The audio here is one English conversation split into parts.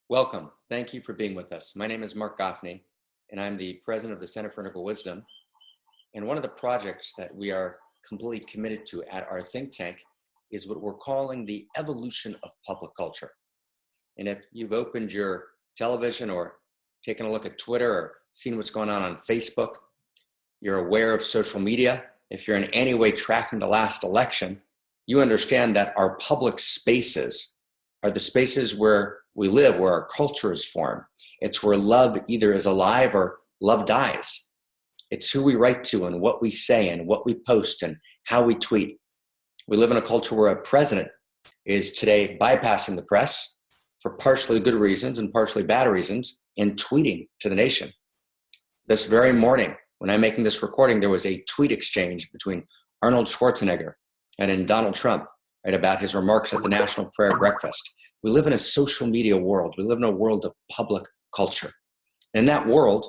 Welcome. Thank you for being with us. My name is Marc Gafni, and I'm the president of the Center for Integral Wisdom. And one of the projects that we are completely committed to at our think tank is what we're calling the evolution of public culture. And if you've opened your television or taken a look at Twitter or seen what's going on Facebook, you're aware of social media. If you're in any way tracking the last election, you understand that our public spaces are the spaces where we live, where our culture is formed. It's where love either is alive or love dies. It's who we write to and what we say and what we post and how we tweet. We live in a culture where a president is today bypassing the press for partially good reasons and partially bad reasons and tweeting to the nation. This very morning, when I'm making this recording, there was a tweet exchange between Arnold Schwarzenegger and Donald Trump, right, about his remarks at the National Prayer Breakfast. We live in a social media world. We live in a world of public culture. In that world,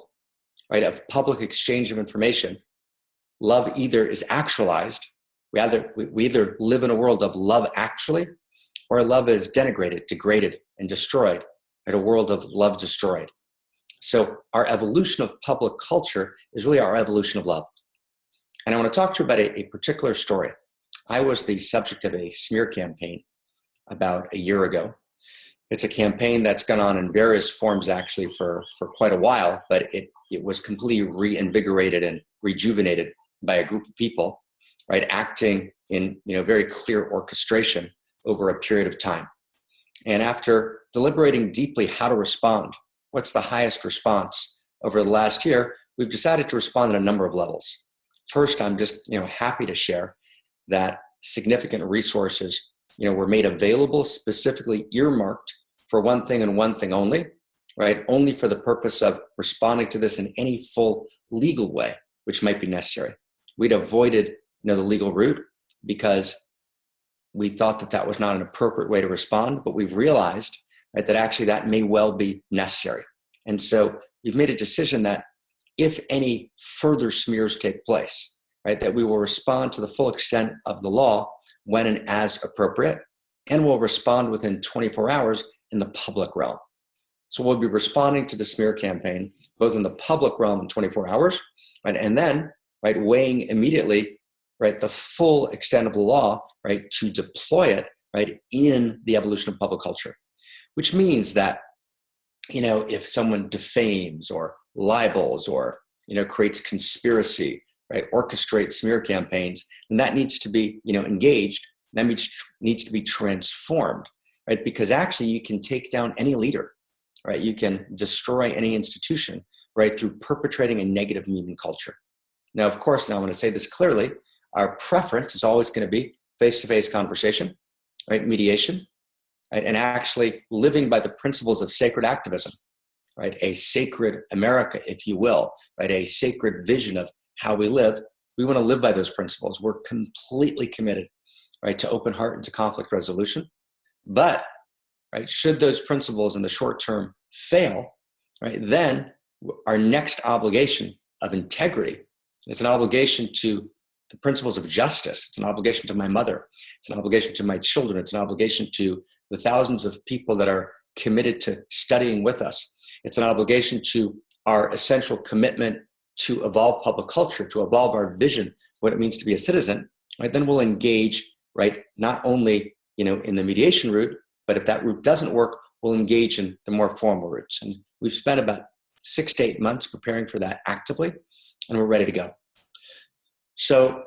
right, of public exchange of information, love either is actualized. We either live in a world of love actually, or love is denigrated, degraded, and destroyed, in a world of love destroyed. So our evolution of public culture is really our evolution of love. And I want to talk to you about a particular story. I was the subject of a smear campaign about a year ago. It's a campaign that's gone on in various forms actually for quite a while, but it was completely reinvigorated and rejuvenated by a group of people, right, acting in very clear orchestration over a period of time. And after deliberating deeply how to respond, what's the highest response over the last year, we've decided to respond at a number of levels. First, I'm just happy to share that significant resources were made available, specifically earmarked for one thing and one thing only, right? Only for the purpose of responding to this in any full legal way, which might be necessary. We'd avoided the legal route because we thought that was not an appropriate way to respond, but we've realized, right, that actually that may well be necessary. And so we've made a decision that if any further smears take place, right, that we will respond to the full extent of the law when and as appropriate, and we'll respond within 24 hours in the public realm. So we'll be responding to the smear campaign, both in the public realm in 24 hours, right, and then, right, weighing immediately, right, the full extent of the law, right, to deploy it, right, in the evolution of public culture. Which means that, if someone defames or libels or, creates conspiracy, right, orchestrates smear campaigns, then that needs to be, engaged. That needs to be transformed, right? Because actually you can take down any leader, right? You can destroy any institution, right, through perpetrating a negative meme culture. Now, of course, now I want to say this clearly, our preference is always going to be face-to-face conversation, right, mediation, right, and actually living by the principles of sacred activism, right, a sacred America, if you will, right, a sacred vision of how we live. We want to live by those principles. We're completely committed, right, to open heart and to conflict resolution. But, right, should those principles in the short term fail, right, then our next obligation of integrity is an obligation to the principles of justice. It's an obligation to my mother. It's an obligation to my children. It's an obligation to the thousands of people that are committed to studying with us. It's an obligation to our essential commitment to evolve public culture, to evolve our vision, what it means to be a citizen, right? Then we'll engage, right, not only, in the mediation route, but if that route doesn't work, we'll engage in the more formal routes. And we've spent about 6 to 8 months preparing for that actively, and we're ready to go. So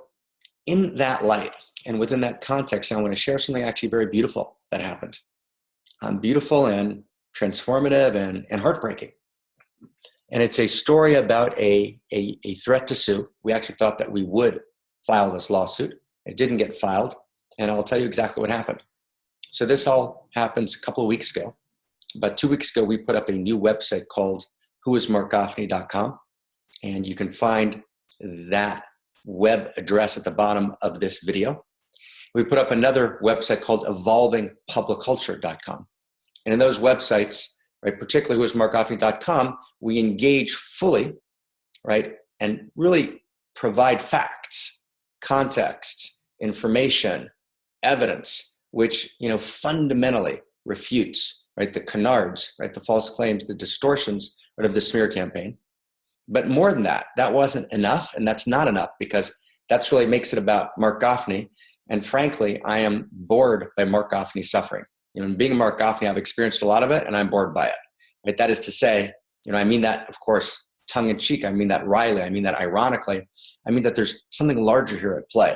in that light, and within that context, I want to share something actually very beautiful that happened. Beautiful and transformative and heartbreaking. And it's a story about a threat to sue. We actually thought that we would file this lawsuit. It didn't get filed, and I'll tell you exactly what happened. So this all happens a couple of weeks ago. About 2 weeks ago, we put up a new website called whoismarcgafni.com, and you can find that web address at the bottom of this video. We put up another website called evolvingpublicculture.com. And in those websites, right, particularly whoismarcgafni.com, we engage fully, right, and really provide facts, context, information, evidence, which fundamentally refutes right? The canards, right? The false claims, the distortions, right, of the smear campaign. But more than that, that wasn't enough, and that's not enough, because that's really makes it about Marc Gafni. And frankly, I am bored by Marc Gafni's suffering. Being Marc Gafni, I've experienced a lot of it, and I'm bored by it. Right? That is to say, I mean that, of course, tongue in cheek. I mean that wryly. I mean that ironically. I mean that there's something larger here at play.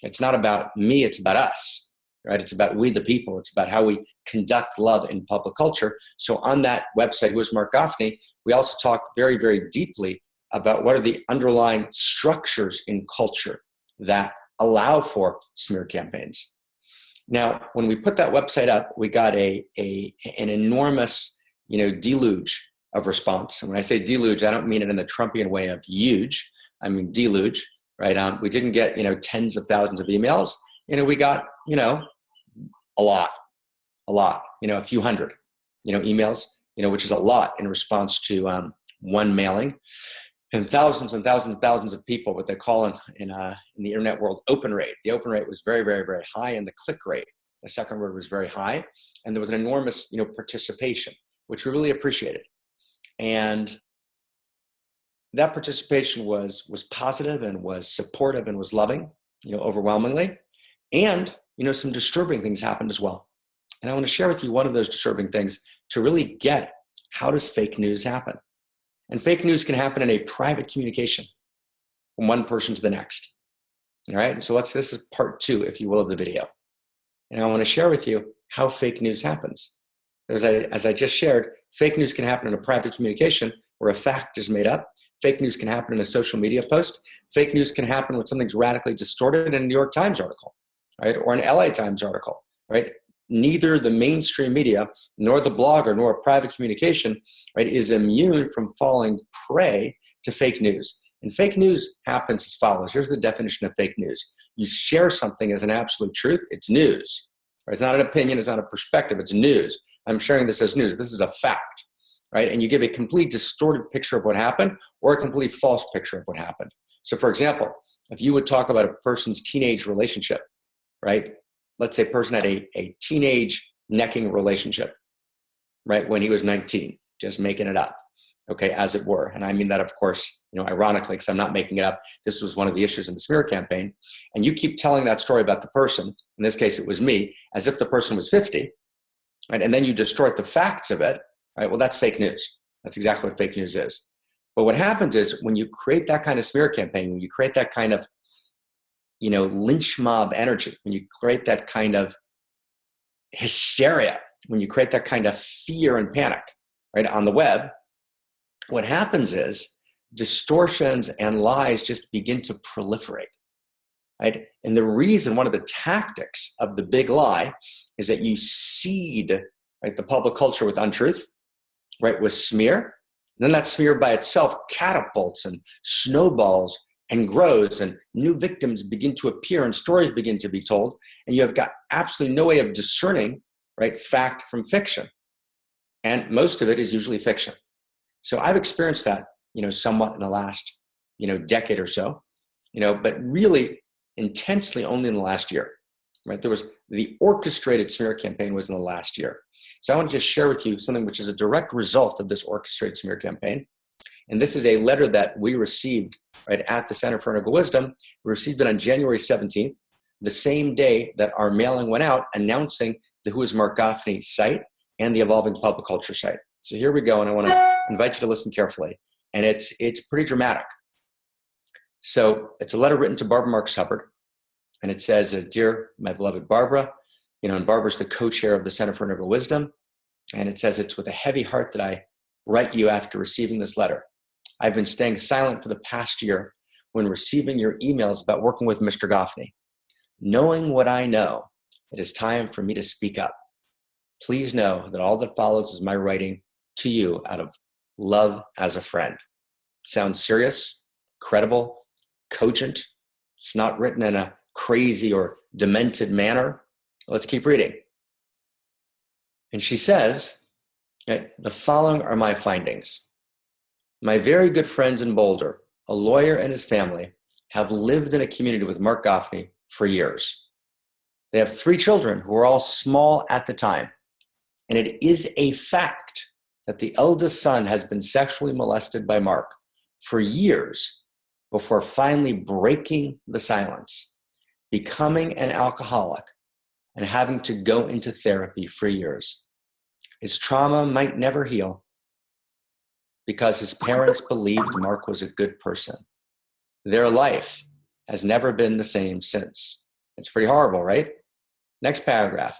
It's not about me, it's about us, right? It's about we the people. It's about how we conduct love in public culture. So on that website, Who is Marc Gafni, we also talk very, very deeply about what are the underlying structures in culture that allow for smear campaigns. Now, when we put that website up, we got an enormous, deluge of response. And when I say deluge, I don't mean it in the Trumpian way of huge. I mean deluge, right? We didn't get, tens of thousands of emails. We got, a lot, a few hundred, emails, which is a lot in response to one mailing. And thousands and thousands and thousands of people, what they call in the internet world, open rate. The open rate was very, very, very high, and the click rate, the second word, was very high. And there was an enormous, participation, which we really appreciated. And that participation was positive and was supportive and was loving, overwhelmingly. And, some disturbing things happened as well. And I want to share with you one of those disturbing things to really get how does fake news happen. And fake news can happen in a private communication from one person to the next. All right. And so this is part 2, if you will, of the video. And I want to share with you how fake news happens. As I just shared, fake news can happen in a private communication where a fact is made up. Fake news can happen in a social media post. Fake news can happen when something's radically distorted in a New York Times article, right? Or an LA Times article, right? Neither the mainstream media nor the blogger nor a private communication, right, is immune from falling prey to fake news. And fake news happens as follows. Here's the definition of fake news. You share something as an absolute truth, it's news. Right? It's not an opinion, it's not a perspective, it's news. I'm sharing this as news. This is a fact, right? And you give a complete distorted picture of what happened or a complete false picture of what happened. So for example, if you would talk about a person's teenage relationship, right? Let's say a person had a teenage necking relationship, right? When he was 19, just making it up, okay, as it were. And I mean that, of course, ironically, because I'm not making it up. This was one of the issues in the smear campaign. And you keep telling that story about the person, in this case, it was me, as if the person was 50, right? And then you distort the facts of it, right? Well, that's fake news. That's exactly what fake news is. But what happens is when you create that kind of smear campaign, when you create that kind of lynch mob energy, when you create that kind of hysteria, when you create that kind of fear and panic, right, on the web, what happens is distortions and lies just begin to proliferate, right? And the reason, one of the tactics of the big lie is that you seed, right, the public culture with untruth, right, with smear. And then that smear by itself catapults and snowballs and grows, and new victims begin to appear and stories begin to be told, and you have got absolutely no way of discerning, right, fact from fiction. And most of it is usually fiction. So I've experienced that, somewhat in the last, decade or so, but really intensely only in the last year, right? There was the orchestrated smear campaign was in the last year. So I want to just share with you something which is a direct result of this orchestrated smear campaign. And this is a letter that we received right at the Center for Ethical Wisdom. We received it on January 17th, the same day that our mailing went out announcing the Who is Marc Gafni site and the Evolving Public Culture site. So here we go, and I want to invite you to listen carefully. And it's pretty dramatic. So it's a letter written to Barbara Marx Hubbard, and it says, "Dear my beloved Barbara," and Barbara's the co-chair of the Center for Ethical Wisdom, and it says, "It's with a heavy heart that I write you after receiving this letter. I've been staying silent for the past year when receiving your emails about working with Mr. Gafni. Knowing what I know, it is time for me to speak up. Please know that all that follows is my writing to you out of love as a friend." Sounds serious, credible, cogent. It's not written in a crazy or demented manner. Let's keep reading. And she says, "The following are my findings. My very good friends in Boulder, a lawyer and his family, have lived in a community with Marc Gafni for years. They have 3 children who were all small at the time. And it is a fact that the eldest son has been sexually molested by Marc for years before finally breaking the silence, becoming an alcoholic, and having to go into therapy for years. His trauma might never heal because his parents believed Marc was a good person. Their life has never been the same since. It's pretty horrible, right? Next paragraph.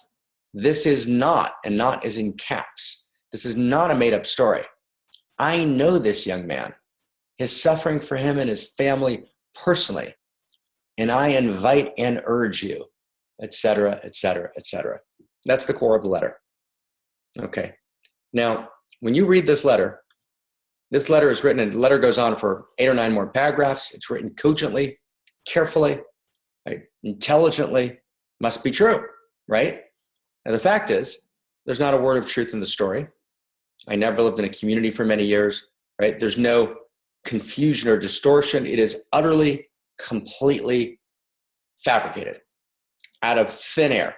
This is not, and not is in caps, this is not a made-up story. I know this young man, his suffering for him and his family personally, and I invite and urge you, etc., etc., etc. That's the core of the letter. Okay. Now, when you read this letter is written, and the letter goes on for 8 or 9 more paragraphs. It's written cogently, carefully, right? Intelligently, must be true, right? Now, the fact is, there's not a word of truth in the story. I never lived in a community for many years, right? There's no confusion or distortion. It is utterly, completely fabricated out of thin air.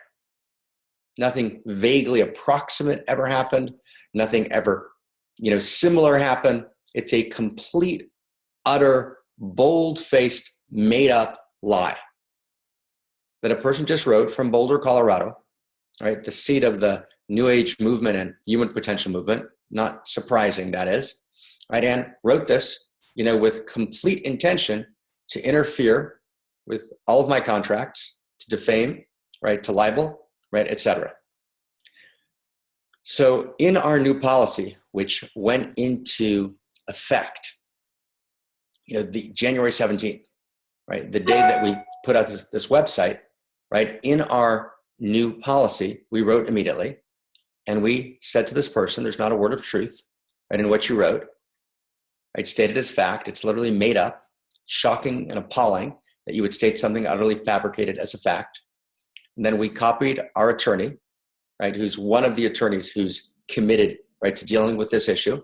Nothing vaguely approximate ever happened. Nothing ever, similar happened. It's a complete, utter, bold-faced, made-up lie that a person just wrote from Boulder, Colorado, right? The seat of the New Age movement and human potential movement. Not surprising, that is, right? And wrote this, with complete intention to interfere with all of my contracts, to defame, right? To libel, right? Etc. So in our new policy, which went into effect, the January 17th, right? The day that we put out this website, right? In our new policy, we wrote immediately, and we said to this person, there's not a word of truth, right? In what you wrote, right? Stated as fact. It's literally made up, shocking and appalling that you would state something utterly fabricated as a fact. And then we copied our attorney, right? Who's one of the attorneys who's committed, right, to dealing with this issue,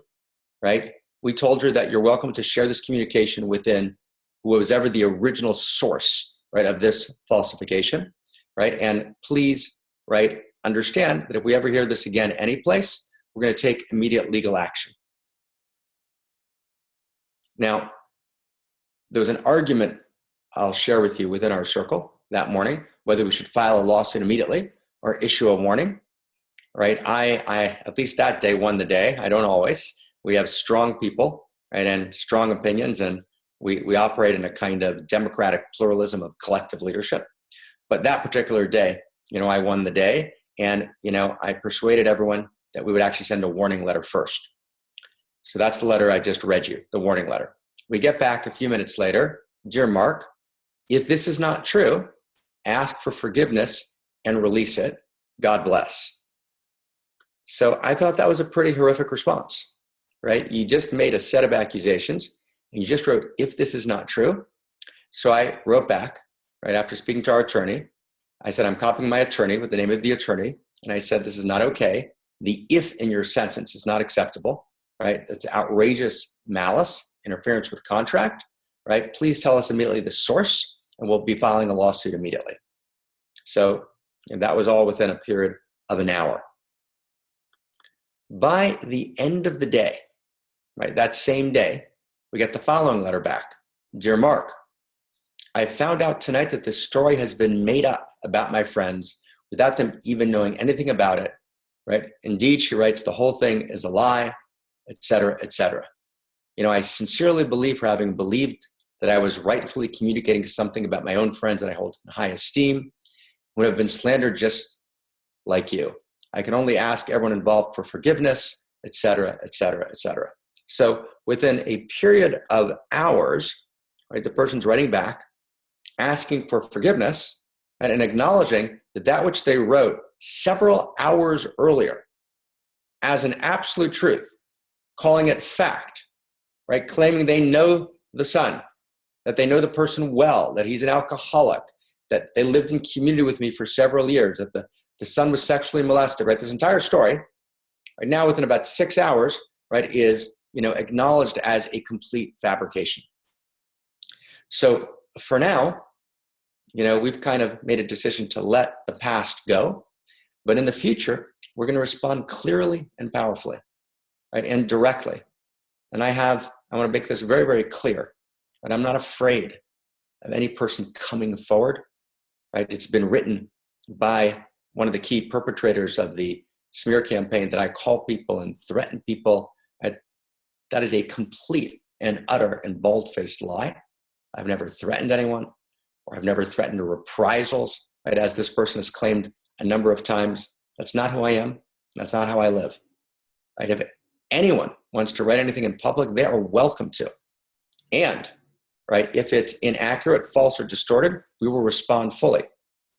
right? We told her that you're welcome to share this communication within who was ever the original source, right, of this falsification, right? And please, right, understand that if we ever hear this again any place, we're going to take immediate legal action. Now, there was an argument I'll share with you within our circle that morning, whether we should file a lawsuit immediately or issue a warning, right? I at least that day won the day. I don't always. We have strong people, right, and strong opinions, and we operate in a kind of democratic pluralism of collective leadership. But that particular day, I won the day, and, I persuaded everyone that we would actually send a warning letter first. So that's the letter I just read you, the warning letter. We get back a few minutes later. Dear Marc, if this is not true, ask for forgiveness and release it. God bless. So I thought that was a pretty horrific response, right? You just made a set of accusations, and you just wrote, if this is not true. So I wrote back, right after speaking to our attorney. I said, I'm copying my attorney with the name of the attorney. And I said, this is not okay. The if in your sentence is not acceptable, right? It's outrageous malice, interference with contract, right? Please tell us immediately the source, and we'll be filing a lawsuit immediately. So that was all within a period of an hour. By the end of the day, right, that same day, we get the following letter back. Dear Marc, I found out tonight that this story has been made up about my friends without them even knowing anything about it, right? Indeed, she writes, the whole thing is a lie, etc., etc. I sincerely believe for having believed that I was rightfully communicating something about my own friends that I hold in high esteem, would have been slandered just like you. I can only ask everyone involved for forgiveness, etc., etc., etc. So within a period of hours, right, the person's writing back, asking for forgiveness, and acknowledging that which they wrote several hours earlier as an absolute truth, calling it fact, right? Claiming they know the son, that they know the person well, that he's an alcoholic, that they lived in community with me for several years, that the son was sexually molested, right? This entire story, right now within about 6 hours, right, is, acknowledged as a complete fabrication. So for now, we've kind of made a decision to let the past go. But in the future, we're going to respond clearly and powerfully, right? And directly. And I want to make this very, very clear that I'm not afraid of any person coming forward, right? It's been written by one of the key perpetrators of the smear campaign that I call people and threaten people. That is a complete and utter and bold-faced lie. I've never threatened anyone, or I've never threatened reprisals, right? As this person has claimed a number of times. That's not who I am. That's not how I live, right? If anyone wants to write anything in public, they are welcome to. And, right, if it's inaccurate, false, or distorted, we will respond fully,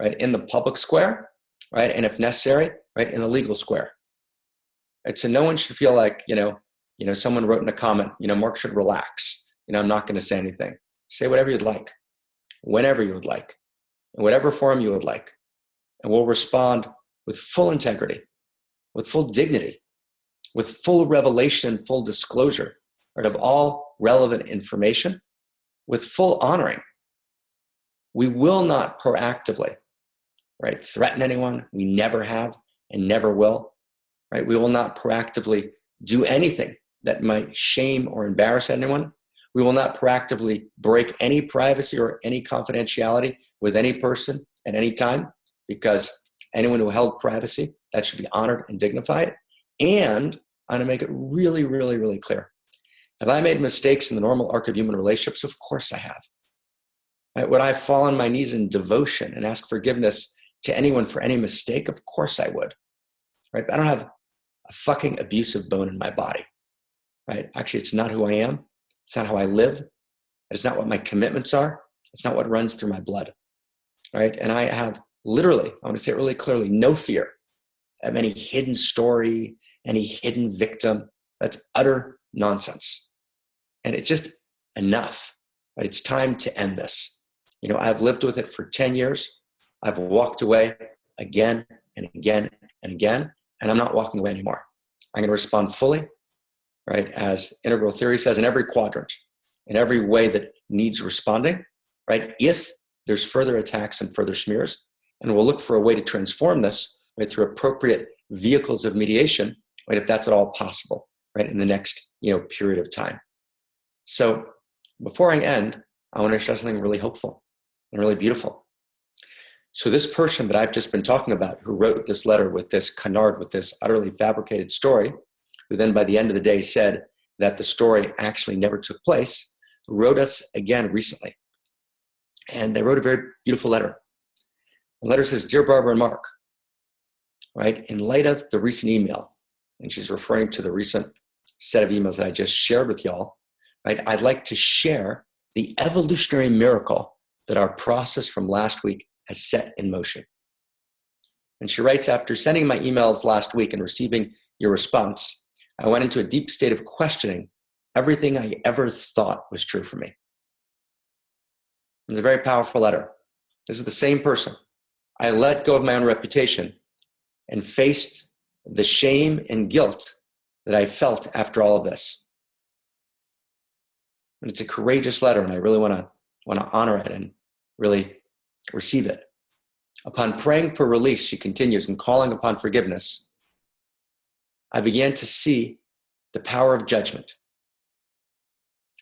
right? In the public square, right? And if necessary, right, in the legal square. Right? So no one should feel like, someone wrote in a comment, Mark should relax. I'm not going to say anything. Say whatever you'd like, whenever you would like, in whatever form you would like. And we'll respond with full integrity, with full dignity, with full revelation and full disclosure, right, of all relevant information, with full honoring. We will not proactively, right, threaten anyone. We never have and never will, right? We will not proactively do anything that might shame or embarrass anyone. We will not proactively break any privacy or any confidentiality with any person at any time, because anyone who held privacy, that should be honored and dignified. And I'm going to make it really, really, really clear. Have I made mistakes in the normal arc of human relationships? Of course I have. Right? Would I fall on my knees in devotion and ask forgiveness to anyone for any mistake? Of course I would. Right? But I don't have a fucking abusive bone in my body. Right? Actually, it's not who I am. It's not how I live. It's not what my commitments are. It's not what runs through my blood. Right? And I have literally, I want to say it really clearly, no fear of any hidden story, any hidden victim. That's utter nonsense. And it's just enough. Right? It's time to end this. I've lived with it for 10 years. I've walked away again and again and again, and I'm not walking away anymore. I'm going to respond fully, right? As integral theory says, in every quadrant, in every way that needs responding, right? If there's further attacks and further smears, and we'll look for a way to transform this, right, through appropriate vehicles of mediation, right, if that's at all possible, right, in the next, period of time. So before I end, I want to share something really hopeful and really beautiful. So this person that I've just been talking about, who wrote this letter with this canard, with this utterly fabricated story, who then by the end of the day said that the story actually never took place, wrote us again recently. And they wrote a very beautiful letter. The letter says, "Dear Barbara and Mark, right, in light of the recent email," and she's referring to the recent set of emails that I just shared with y'all, right, "I'd like to share the evolutionary miracle that our process from last week has set in motion." And she writes, "After sending my emails last week and receiving your response, I went into a deep state of questioning everything I ever thought was true for me." It's a very powerful letter. This is the same person. I let go of my own reputation and faced the shame and guilt that I felt after all of this. And it's a courageous letter, and I really want to honor it and really receive it. Upon praying for release, she continues, and calling upon forgiveness, I began to see the power of judgment.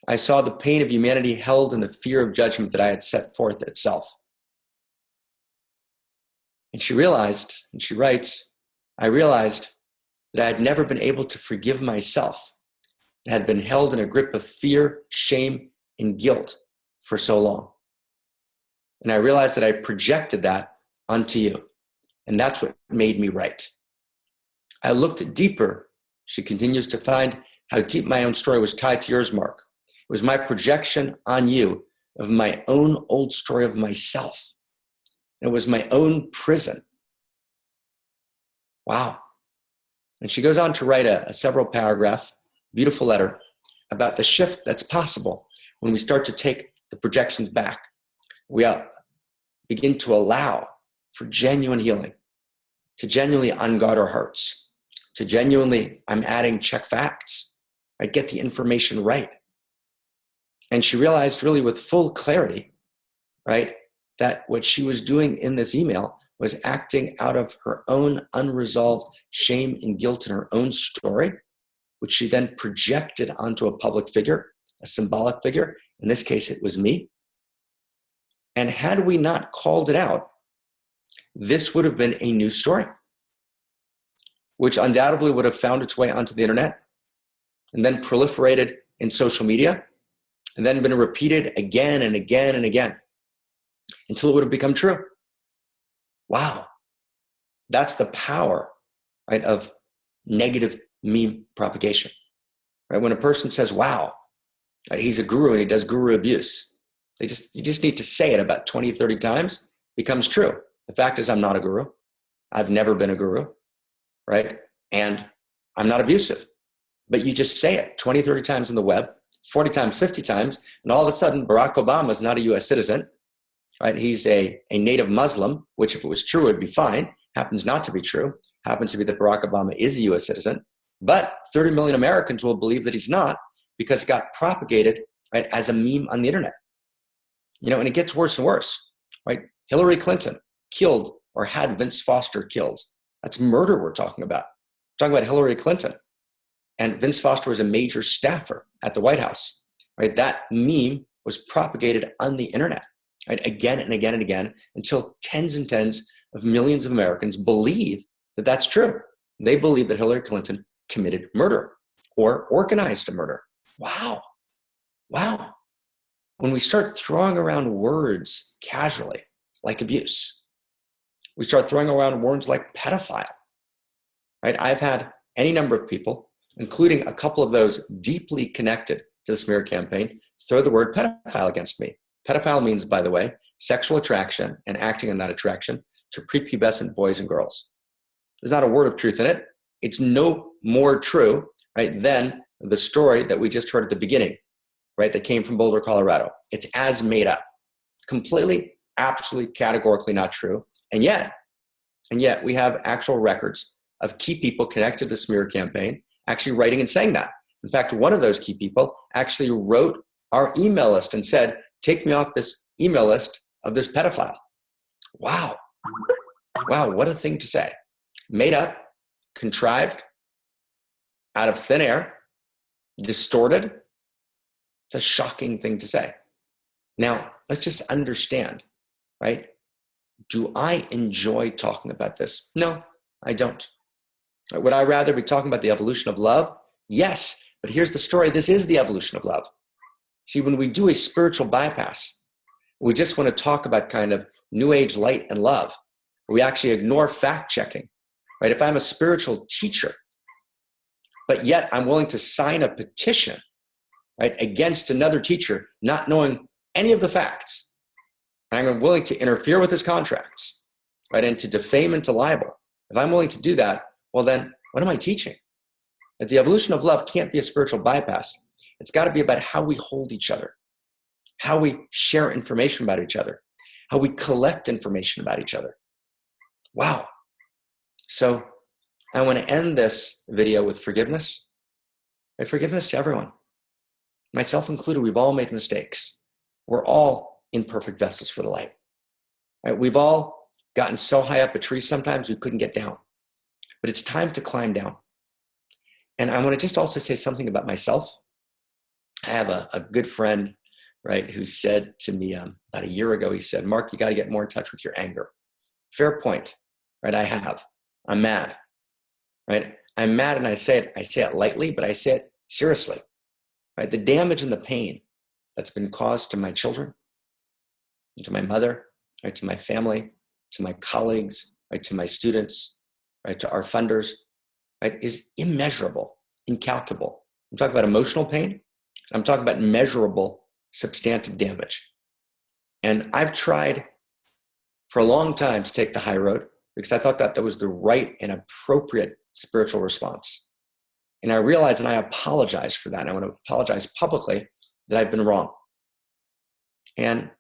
I saw the pain of humanity held in the fear of judgment that I had set forth itself. And she realized, and she writes, I realized that I had never been able to forgive myself. It had been held in a grip of fear, shame, and guilt for so long. And I realized that I projected that onto you. And that's what made me write. I looked deeper, she continues, to find how deep my own story was tied to yours, Mark. It was my projection on you of my own old story of myself. It was my own prison. Wow. And she goes on to write a several paragraph, beautiful letter about the shift that's possible when we start to take the projections back. We begin to allow for genuine healing, to genuinely unguard our hearts, to genuinely, I'm adding, check facts, right? Get the information right. And she realized really with full clarity, right, that what she was doing in this email was acting out of her own unresolved shame and guilt in her own story, which she then projected onto a public figure, a symbolic figure. In this case, it was me. And had we not called it out, this would have been a news story, which undoubtedly would have found its way onto the internet and then proliferated in social media and then been repeated again and again and again until it would have become true. Wow. That's the power, right, of negative meme propagation. Right? When a person says, wow, right, he's a guru and he does guru abuse, you just need to say it about 20, 30 times, it becomes true. The fact is, I'm not a guru. I've never been a guru, right? And I'm not abusive. But you just say it 20, 30 times on the web, 40 times, 50 times, and all of a sudden, Barack Obama is not a US citizen, right? He's a native Muslim, which if it was true, it'd be fine. Happens not to be true. Happens to be that Barack Obama is a US citizen. But 30 million Americans will believe that he's not because it got propagated, right, as a meme on the internet. And it gets worse and worse, right? Hillary Clinton killed or had Vince Foster killed. That's murder we're talking about. We're talking about Hillary Clinton. And Vince Foster was a major staffer at the White House, right? That meme was propagated on the internet, right? Again and again and again until tens and tens of millions of Americans believe that that's true. They believe that Hillary Clinton committed murder or organized a murder. Wow. Wow. When we start throwing around words casually, like abuse, we start throwing around words like pedophile, right? I've had any number of people, including a couple of those deeply connected to the smear campaign, throw the word pedophile against me. Pedophile means, by the way, sexual attraction and acting on that attraction to prepubescent boys and girls. There's not a word of truth in it. It's no more true, right, than the story that we just heard at the beginning, right, that came from Boulder, Colorado. It's as made up. Completely, absolutely, categorically not true. And yet we have actual records of key people connected to the smear campaign actually writing and saying that. In fact, one of those key people actually wrote our email list and said, take me off this email list of this pedophile. Wow. Wow, what a thing to say. Made up, contrived, out of thin air, distorted. It's a shocking thing to say. Now, let's just understand, right? Do I enjoy talking about this? No, I don't. Would I rather be talking about the evolution of love? Yes, but here's the story. This is the evolution of love. See, when we do a spiritual bypass, we just want to talk about kind of new age light and love. We actually ignore fact checking, right? If I'm a spiritual teacher, but yet I'm willing to sign a petition, right, against another teacher, not knowing any of the facts, and I'm willing to interfere with his contracts, right, and to defame and to libel. If I'm willing to do that, well then, what am I teaching? That the evolution of love can't be a spiritual bypass. It's got to be about how we hold each other, how we share information about each other, how we collect information about each other. Wow. So I want to end this video with forgiveness. And forgiveness to everyone, myself included. We've all made mistakes. We're all imperfect vessels for the light. Right? We've all gotten so high up a tree sometimes we couldn't get down. But it's time to climb down. And I want to just also say something about myself. I have a good friend, right, who said to me about a year ago, he said, Mark, you got to get more in touch with your anger. Fair point, right? I have. I'm mad, right? I'm mad and I say it lightly, but I say it seriously, right? The damage and the pain that's been caused to my children, to my mother, right, to my family, to my colleagues, right, to my students, right, to our funders, right, is immeasurable, incalculable. I'm talking about emotional pain. I'm talking about measurable, substantive damage. And I've tried for a long time to take the high road because I thought that was the right and appropriate spiritual response. And I realized, and I apologize for that, and I want to apologize publicly that I've been wrong. And,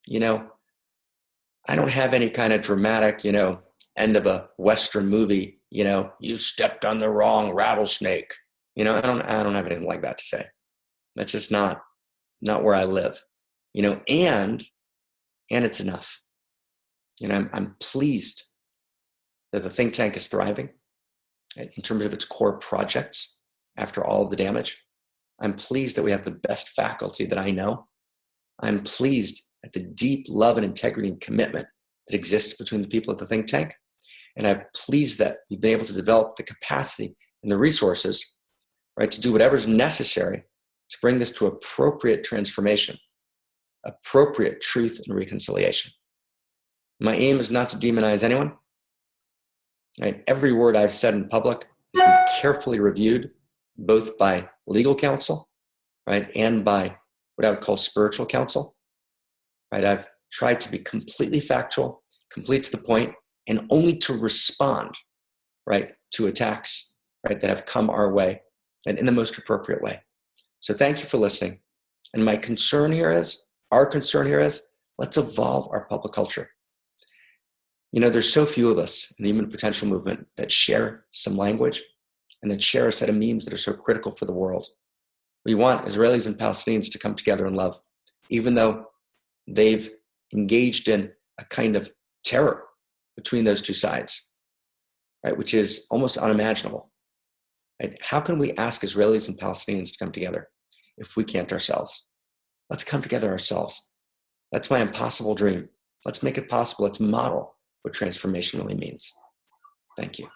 I don't have any kind of dramatic, end of a Western movie, you stepped on the wrong rattlesnake. I don't have anything like that to say. That's just not where I live, and it's enough. I'm pleased that the think tank is thriving in terms of its core projects after all of the damage. I'm pleased that we have the best faculty that I know. I'm pleased at the deep love and integrity and commitment that exists between the people at the think tank. And I'm pleased that we've been able to develop the capacity and the resources, right, to do whatever's necessary to bring this to appropriate transformation, appropriate truth and reconciliation. My aim is not to demonize anyone. Right? Every word I've said in public has been carefully reviewed, both by legal counsel, right, and by what I would call spiritual counsel. Right? I've tried to be completely factual, complete to the point, and only to respond, right, to attacks, right, that have come our way and in the most appropriate way. So thank you for listening. And my concern here is, our concern here is, let's evolve our public culture. You know, there's so few of us in the human potential movement that share some language and that share a set of memes that are so critical for the world. We want Israelis and Palestinians to come together in love, even though they've engaged in a kind of terror between those two sides, right, which is almost unimaginable. Right? How can we ask Israelis and Palestinians to come together if we can't ourselves? Let's come together ourselves. That's my impossible dream. Let's make it possible. Let's model what transformation really means. Thank you.